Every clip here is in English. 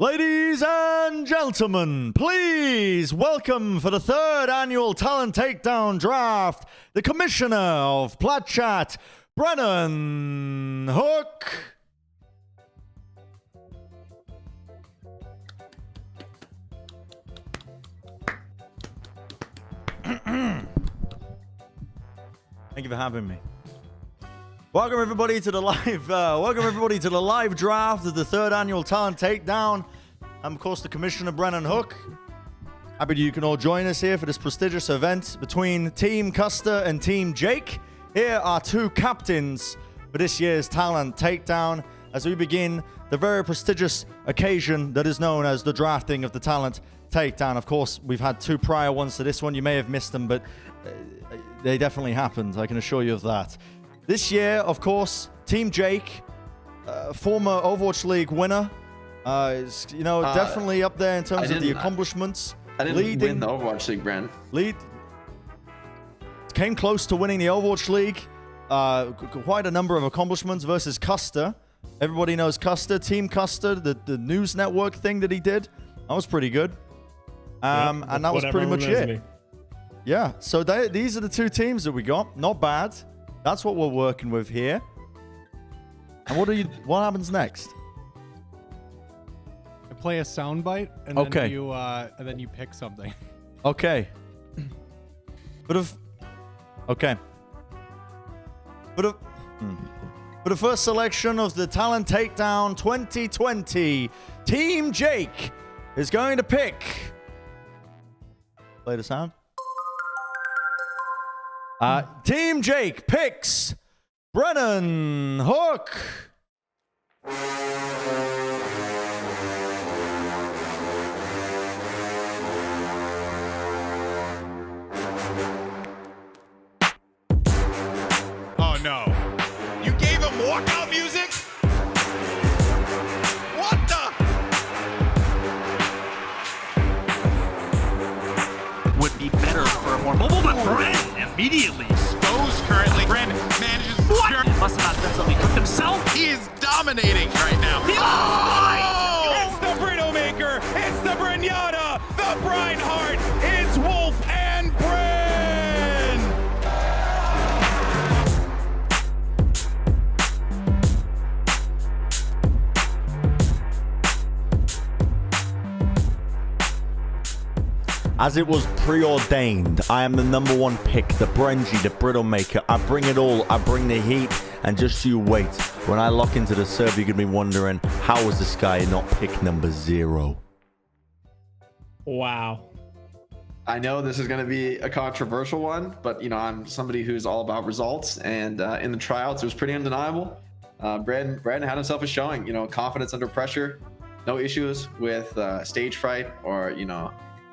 Ladies and gentlemen, please welcome for the third annual Talent Takedown Draft, the Commissioner of Plat Chat, Brennan Hook. Thank you for having me. Welcome everybody to the live draft of the third annual Talent Takedown. I'm of course the Commissioner Brennan Hook. Happy you can all join us here for this prestigious event between Team Custer and Team Jake. Here are two captains for this year's Talent Takedown as we begin the very prestigious occasion that is known as the drafting of the Talent Takedown. Of course, we've had two prior ones to this one. You may have missed them, but they definitely happened. I can assure you of that. This year, of course, Team Jake, former Overwatch League winner, is, definitely up there in terms of the accomplishments. I didn't win the Overwatch League, Bren. Came close to winning the Overwatch League. Quite a number of accomplishments versus Custer. Everybody knows Custer, Team Custer, the news network thing that he did. That was pretty good. And that was pretty much it. Yeah, so these are the two teams that we got. Not bad. That's what we're working with here. And what happens next? I play a soundbite and then you pick something. Okay. For the first selection of the Talent Takedown 2020, Team Jake is going to pick. Play the sound. Team Jake picks Brennan Hook. Oh no. You gave him walkout music? What the? Would be better for a more mobile, but Bren immediately Exposed currently. Bren manages. what? Must have not done something cooked himself. He is dominating right now. Oh! It's the Brito Maker. It's the Brenada. The Breinhardt. It's Wolf and Bren. As it was preordained, I am the number one pick, the Brenji, the Brittle Maker. I bring it all. I bring the heat. And just you wait. When I lock into the server, you're going to be wondering, how was this guy not pick number 0? Wow. I know this is going to be a controversial one, but I'm somebody who's all about results, and in the tryouts, it was pretty undeniable. Brad had himself a showing. Confidence under pressure, no issues with stage fright or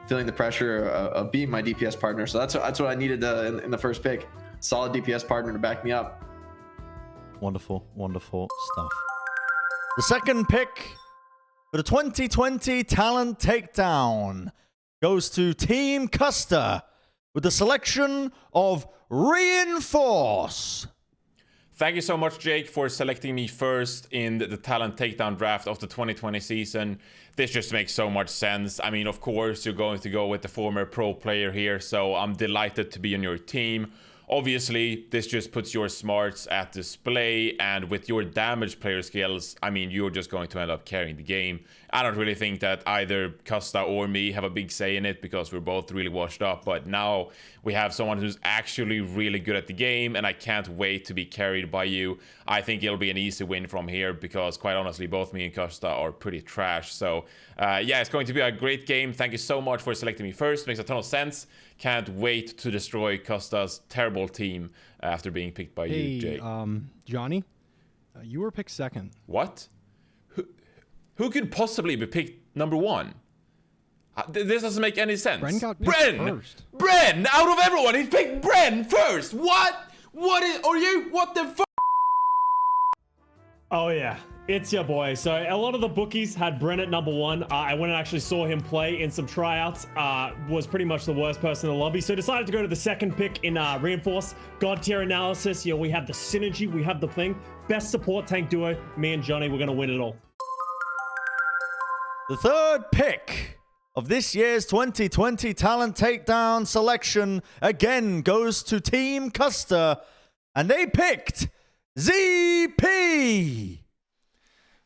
feeling the pressure of being my DPS partner. So that's what I needed in the first pick. Solid DPS partner to back me up. Wonderful, wonderful stuff. The second pick for the 2020 Talent Takedown goes to Team Custer with the selection of Reinforce. Thank you so much, Jake, for selecting me first in the Talent Takedown draft of the 2020 season. This just makes so much sense. I mean, of course, you're going to go with the former pro player here, so I'm delighted to be on your team. Obviously, this just puts your smarts at display, and with your damage player skills, I mean, you're just going to end up carrying the game. I don't really think that either Costa or me have a big say in it because we're both really washed up, but now we have someone who's actually really good at the game, and I can't wait to be carried by you. I think it'll be an easy win from here because, quite honestly, both me and Costa are pretty trash. So, yeah, it's going to be a great game. Thank you so much for selecting me first. Makes a ton of sense. Can't wait to destroy Costa's terrible team after being picked by you, Jake. Johnny, you were picked second. What? Who could possibly be picked number 1? This doesn't make any sense. Bren got picked first. Bren! Out of everyone, he picked Bren first! What? What the fuck? Oh yeah, it's your boy. So a lot of the bookies had Bren at number 1. I went and actually saw him play in some tryouts. Was pretty much the worst person in the lobby. So decided to go to the second pick in Reinforce. God tier analysis. We have the synergy. We have the thing. Best support tank duo. Me and Johnny, we're going to win it all. The third pick of this year's 2020 Talent Takedown selection again goes to Team Custer, and they picked ZP.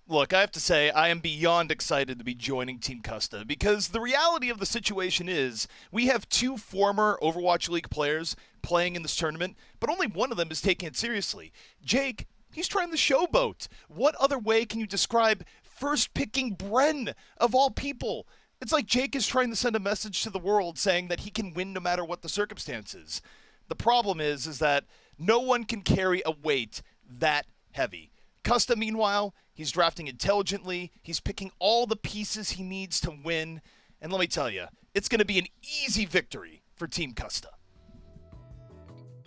Look, I have to say, I am beyond excited to be joining Team Custa because the reality of the situation is we have 2 former Overwatch League players playing in this tournament, but only one of them is taking it seriously. Jake, he's trying the showboat. What other way can you describe first picking Bren, of all people? It's like Jake is trying to send a message to the world saying that he can win no matter what the circumstances. The problem is that no one can carry a weight that heavy. Custa, meanwhile, he's drafting intelligently. He's picking all the pieces he needs to win. And let me tell you, it's going to be an easy victory for Team Custa.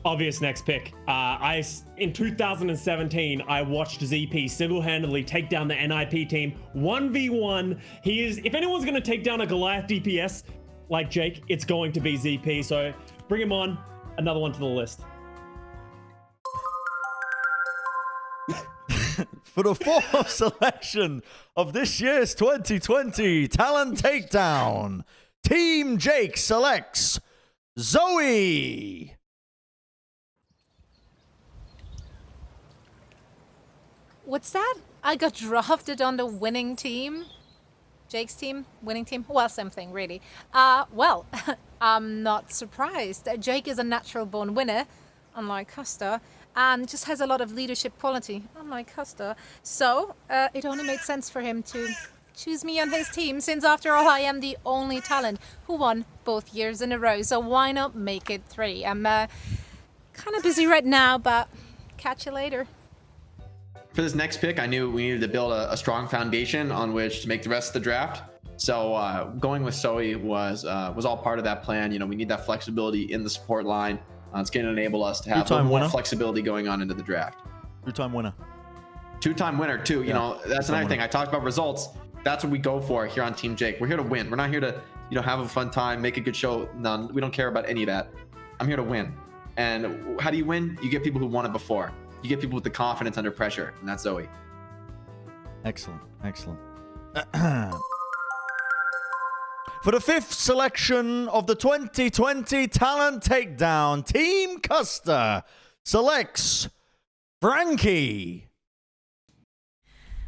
Obvious next pick. In 2017, I watched ZP single-handedly take down the NIP team 1v1. If anyone's going to take down a Goliath DPS like Jake, it's going to be ZP. So bring him on. Another one to the list. For the fourth selection of this year's 2020 Talent Takedown, Team Jake selects Zoe. What's that? I got drafted on the winning team. Jake's team, winning team. Well, same thing, really. Well, I'm not surprised. Jake is a natural-born winner, unlike Custer, and just has a lot of leadership quality, unlike Custer. So it only made sense for him to choose me on his team, since after all, I am the only talent who won both years in a row. So why not make it 3? I'm kind of busy right now, but catch you later. For this next pick, I knew we needed to build a strong foundation on which to make the rest of the draft. So going with Zoe was all part of that plan. You know, we need that flexibility in the support line. It's going to enable us to have more flexibility going on into the draft. Two-time winner. Two-time winner, too. You know, that's another thing. I talked about results. That's what we go for here on Team Jake. We're here to win. We're not here to, have a fun time, make a good show. None. We don't care about any of that. I'm here to win. And how do you win? You get people who won it before. You get people with the confidence under pressure, and that's Zoe. Excellent. For the fifth selection of the 2020 Talent Takedown, Team Custer selects Frankie.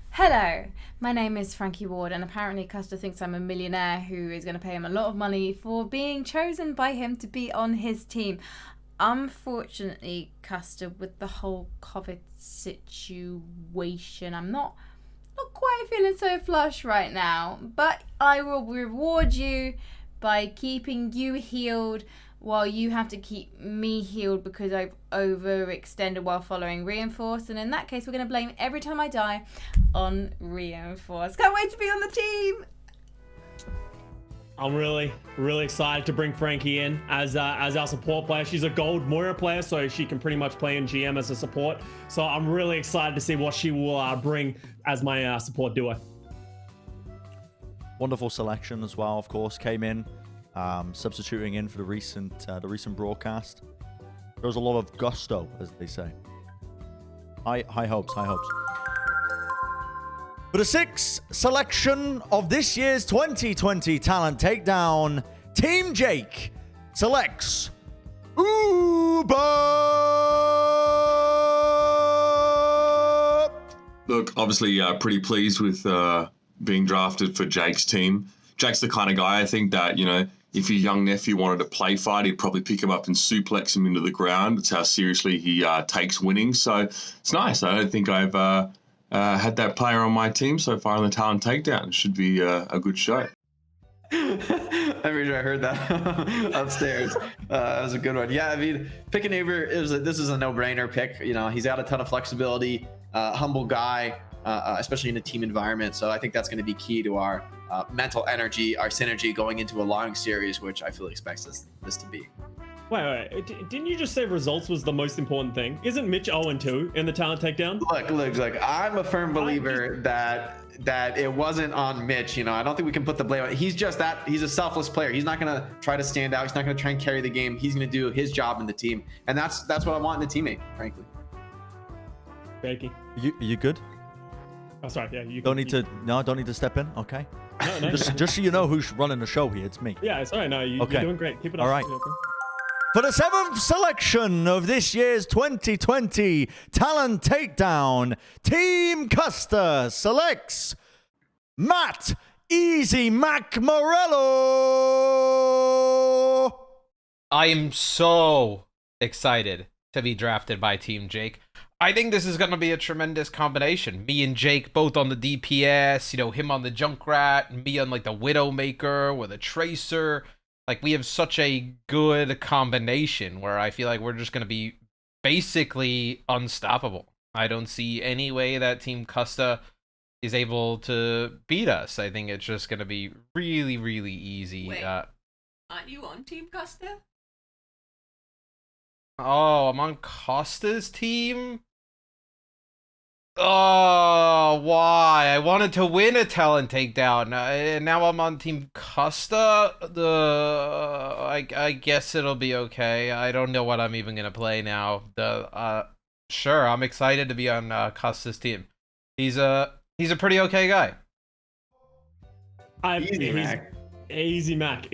Hello, my name is Frankie Ward, and apparently Custer thinks I'm a millionaire who is going to pay him a lot of money for being chosen by him to be on his team. Unfortunately, Custer, with the whole COVID situation, I'm not quite feeling so flush right now, but I will reward you by keeping you healed while you have to keep me healed because I've overextended while following Reinforce, and in that case we're going to blame every time I die on Reinforce. Can't wait to be on the team! I'm really excited to bring Frankie in as our support player. She's a gold Moira player, so she can pretty much play in GM as a support. So I'm really excited to see what she will bring as my support duo. Wonderful selection as well, of course. Came in, substituting in for the recent broadcast. There was a lot of gusto, as they say. High hopes. For the sixth selection of this year's 2020 Talent Takedown, Team Jake selects Uber. Look, obviously pretty pleased with being drafted for Jake's team. Jake's the kind of guy, I think, that, if your young nephew wanted to play fight, he'd probably pick him up and suplex him into the ground. That's how seriously he takes winning. So it's nice. I don't think I've had that player on my team so far on the Talent Takedown. It should be a good show. I'm pretty sure I heard that upstairs. That was a good one. Yeah, I mean, picking Uber this is a no-brainer pick. He's got a ton of flexibility, humble guy, especially in a team environment. So I think that's going to be key to our mental energy, our synergy going into a long series, which I fully expect this to be. Wait, didn't you just say results was the most important thing? Isn't Mitch 0-2 in the Talent Takedown? Look, I'm a firm believer that it wasn't on Mitch. I don't think we can put the blame on. He's a selfless player. He's not going to try to stand out. He's not going to try and carry the game. He's going to do his job in the team. And that's what I want in a teammate, frankly. Thank you. You good? Oh, sorry. Yeah, you don't need to step in. Okay. No, Just so you know who's running the show here, it's me. Yeah, it's all right. No, you're doing great. Keep it up. All right. For the 7th selection of this year's 2020 Talent Takedown, Team Custer selects Matt Easy Mac Morello. I am so excited to be drafted by Team Jake. I think this is going to be a tremendous combination. Me and Jake both on the DPS, you know, him on the Junkrat, and me on like the Widowmaker with a Tracer. Like, we have such a good combination where I feel like we're just going to be basically unstoppable. I don't see any way that Team Custa is able to beat us. I think it's just going to be really, really easy. Wait, aren't you on Team Custa? Oh, I'm on Costa's team? Oh, why? I wanted to win a talent takedown, and now I'm on Team Costa. I guess it'll be okay. I don't know what I'm even gonna play now. Sure, I'm excited to be on Costa's team. He's a pretty okay guy. Easy Mac.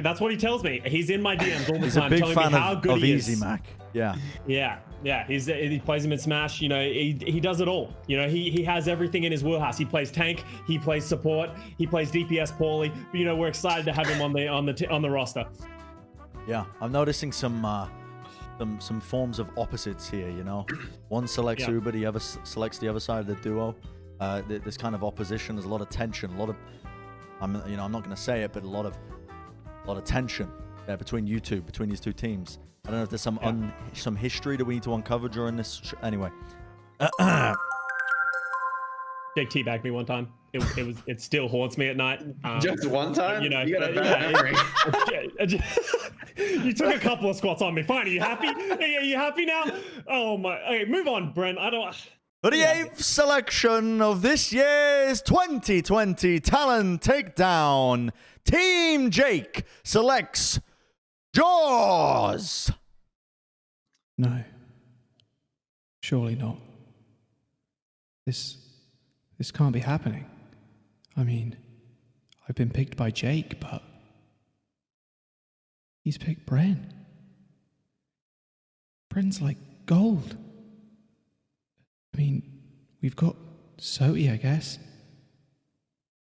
That's what he tells me. He's in my DMs all the time, He's a big telling fan me how good of he Easy is. Mac. Yeah. Yeah. He plays him in Smash. You know, he does it all. You know, he has everything in his wheelhouse. He plays tank. He plays support. He plays DPS poorly. But, you know, we're excited to have him on the roster. Yeah, I'm noticing some forms of opposites here. You know, one selects Uber, the other selects the other side of the duo. This kind of opposition. There's a lot of tension. A lot of, I'm not going to say it, but a lot of tension between you two, between these two teams. I don't know if there's some history that we need to uncover during this. Anyway, Jake teabagged me one time. It still haunts me at night. Just one time? You know, you got a bad memory. You took a couple of squats on me. Fine. Are you happy? Are you happy now? Oh my. Okay, move on, Brent. I don't. For the 8th selection of this year's 2020 Talent Takedown, Team Jake selects Jaws. No. Surely not. This can't be happening. I mean, I've been picked by Jake, but he's picked Bren. Bren's like gold. I mean, we've got Soti, I guess.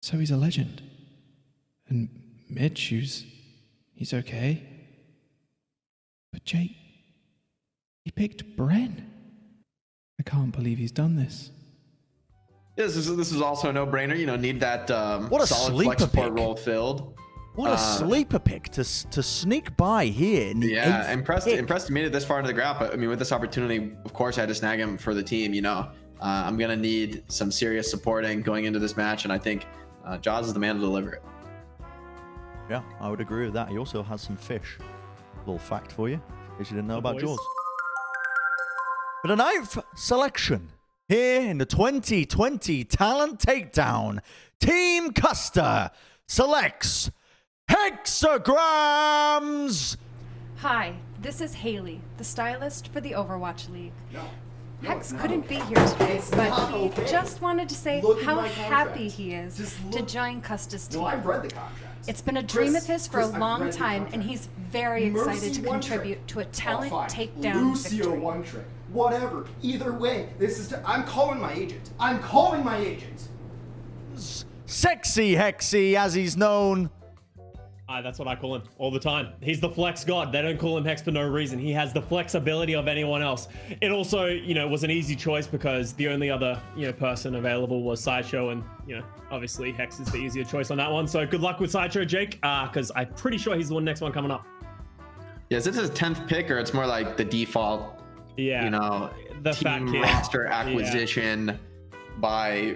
Soti's a legend. And Mitch, he's okay. But Jake, he picked Bren. I can't believe he's done this. Yeah, this is also a no-brainer. You know, need that What a solid sleeper flex support pick. role filled. What a sleeper pick to sneak by here. In the Yeah, 8th impressed pick. to made it this far into the draft. But I mean, with this opportunity, of course, I had to snag him for the team. You know, I'm gonna need some serious supporting going into this match, and I think Jaws is the man to deliver it. Yeah, I would agree with that. He also has some fish. Little fact for you, in case you didn't know about Jaws. For the 9th selection here in the 2020 Talent Takedown, Team Custer selects Hexagrams. Hi, this is Haley, the stylist for the Overwatch League. Hex couldn't be here today, but he just wanted to say how happy he is to join Custa's team. I've read the contract. It's been a dream of his for a long time, and he's very excited to contribute to a talent takedown Lucio victory. one trick. Whatever. Either way, I'm calling my agent. Sexy Hexy, as he's known. That's what I call him all the time. He's the flex god. They don't call him Hex for no reason. He has the flexibility of anyone else. It also, you know, was an easy choice because the only other, person available was Sideshow, and, obviously Hex is the easier choice on that one. So good luck with Sideshow, Jake, because I'm pretty sure he's the next one coming up. Yeah, is this his 10th pick, or it's more like the default? Yeah. The team roster acquisition by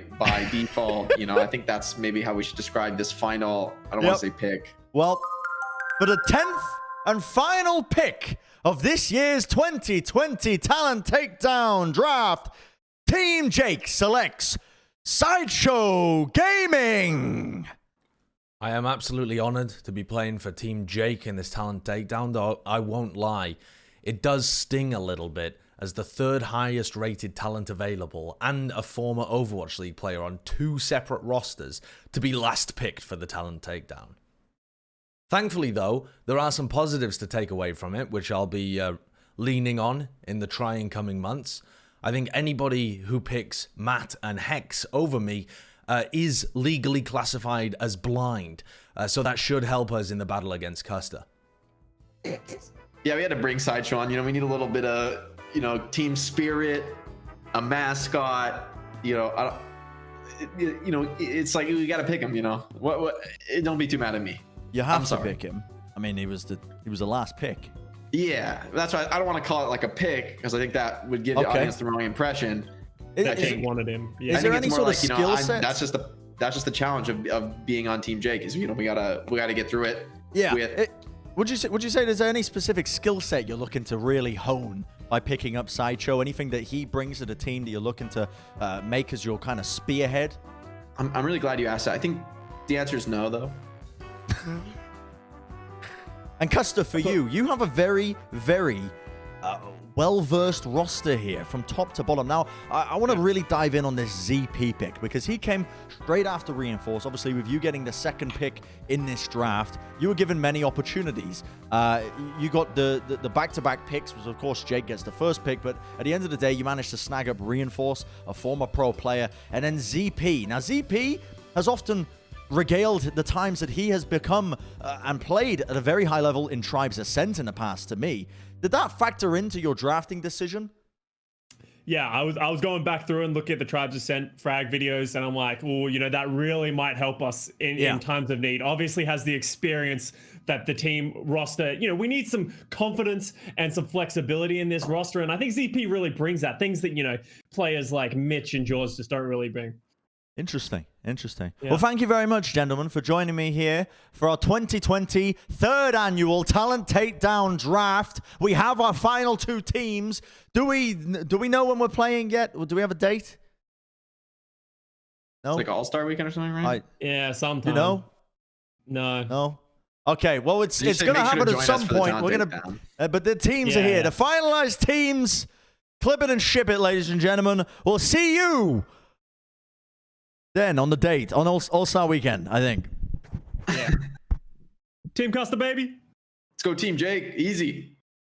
default. I think that's maybe how we should describe this final. I don't want to say pick. Well, for the 10th and final pick of this year's 2020 Talent Takedown Draft, Team Jake selects Sideshow Gaming. I am absolutely honored to be playing for Team Jake in this Talent Takedown, though I won't lie. it does sting a little bit as the third highest rated talent available and a former Overwatch League player on 2 separate rosters to be last picked for the talent takedown. Thankfully, though, there are some positives to take away from it, which I'll be leaning on in the trying coming months. I think anybody who picks Matt and Hex over me is legally classified as blind, so that should help us in the battle against Custer. Yeah, we had to bring Sideshow on. You know, we need a little bit of, you know, team spirit, a mascot. You know, it's like we got to pick him. You know, don't be too mad at me. You have to pick him. I mean, he was the last pick. Yeah, that's why I don't want to call it like a pick, because I think that would give the audience the wrong impression. I just wanted him. Yeah. Is there any sort of skill set? That's just the challenge of being on Team Jake, is, you know, we gotta get through it. Yeah. Would you say there's any specific skill set you're looking to really hone by picking up Sideshow? Anything that he brings to the team that you're looking to make as your kind of spearhead? I'm really glad you asked that. I think the answer is no, though. And Custer, for you have a very, very well-versed roster here from top to bottom. Now, I want to really dive in on this ZP pick, because he came straight after Reinforce. Obviously, with you getting the second pick in this draft, you were given many opportunities. You got the back-to-back picks, was of course Jake gets the first pick, but at the end of the day, you managed to snag up Reinforce, a former pro player, and then ZP. Now, ZP has often regaled the times that he has become and played at a very high level in Tribes Ascent in the past to me. Did that factor into your drafting decision? Yeah, I was going back through and looking at the Tribes Ascent frag videos, and I'm like, oh, you know, that really might help us in times of need. Obviously has the experience that the team roster, you know, we need some confidence and some flexibility in this roster, and I think ZP really brings that. Things that, you know, players like Mitch and Jaws just don't really bring. Interesting. Yeah. Well, thank you very much, gentlemen, for joining me here for our 2020 third annual Talent Takedown Draft. We have our final 2 teams. Do we know when we're playing yet? Do we have a date? No? It's like All-Star Weekend or something, right? Yeah, sometime. You know? No. Okay, well, it's going to happen at some point. We're going to, but the teams are here. The finalized teams. Clip it and ship it, ladies and gentlemen. We'll see you then on the date on All-Star Weekend, I think. Yeah. Team Custer, baby. Let's go, Team Jake. Easy.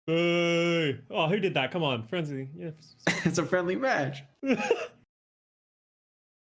Oh, who did that? Come on, Frenzy. Yeah. It's a friendly match.